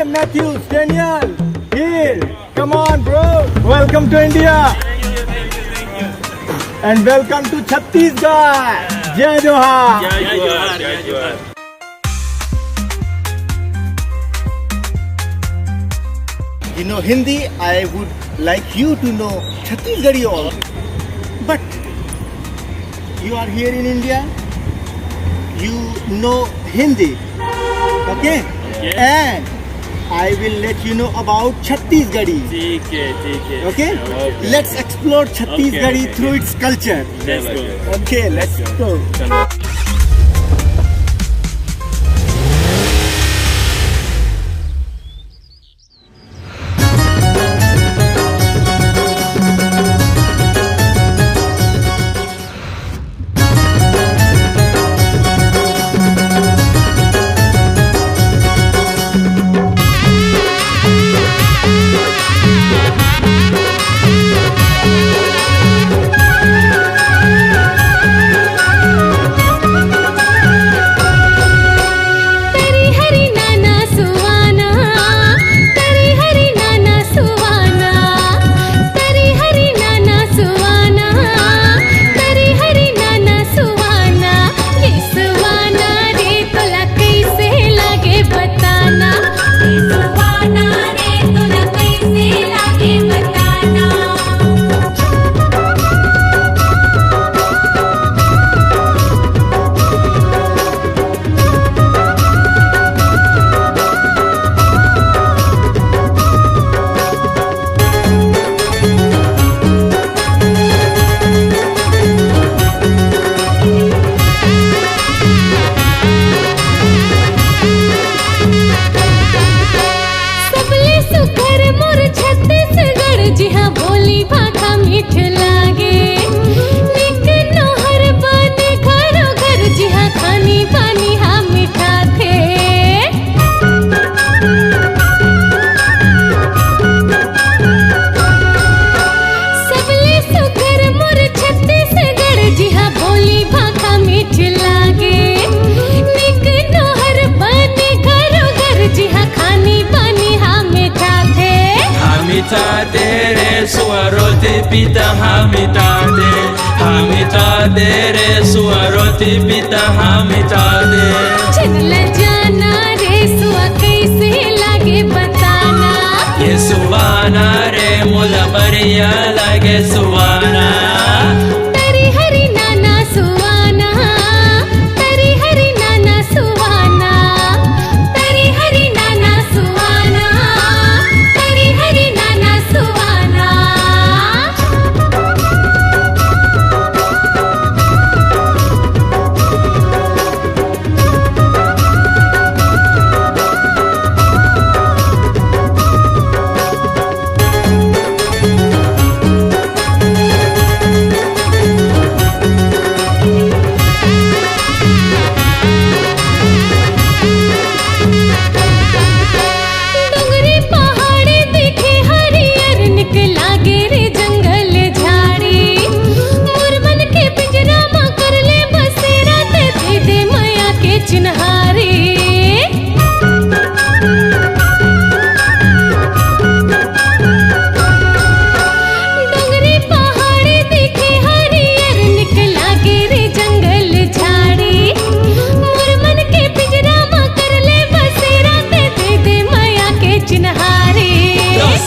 and Matthews, Daniel, here. Come on, bro. Welcome to India. Thank you. And welcome to Chhattisgarh. Jai Johar. Jai Johar. You know Hindi, I would like you to know Chhattisgarhi also. But you are here in India, you know Hindi, okay? Yes. And I will let you know about Chhattisgarhi, ठीक है. okay? Let's explore Chhattisgarhi Okay. through its culture. Let's go. Okay, let's go. पिता हमिता रे सुअरोति पिता हमिता दे चल जाना रे सुआ कैसे लागे बताना ये सुवाना रे मुला बरिया लागे सुवाना तरी हरी नाना सुवाना तरी हरी नाना सुवाना तरी हरी नाना सुवाना तरी हरी नाना सुवाना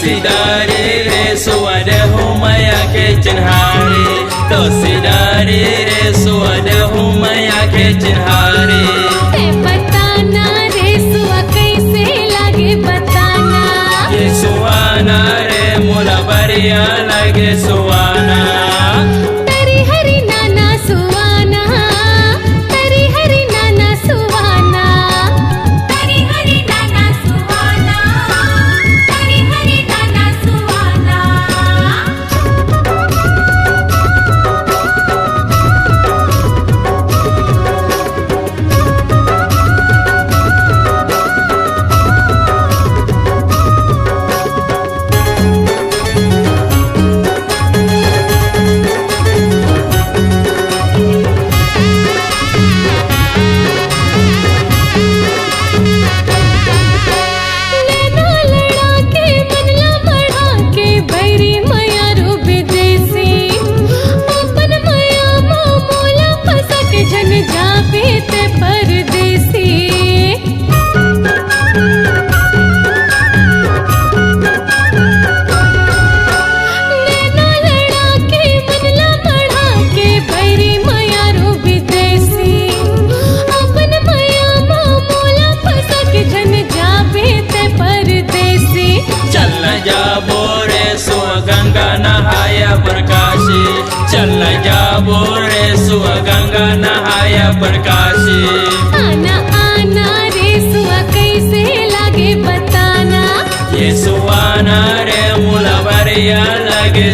सिदारे रे सुअर हूँ मैया के चिन्हारे तो सिदारे रे सुअर हूँ मैया के चिन्हारे बताना रे सुआ कैसे लागे बताना ये सुवाना रे मुला बरिया लागे सुवाना तरी हरी नाना सुवाना तरी हरी नाना सुवाना तरी हरी नाना सुवाना तरी हरी नाना सुवाना बोल रे सुआ गंगा नहाया प्रकाशी आना आना रे सुआ कैसे लागे बताना ये सुआना रे मुला बरिया लगे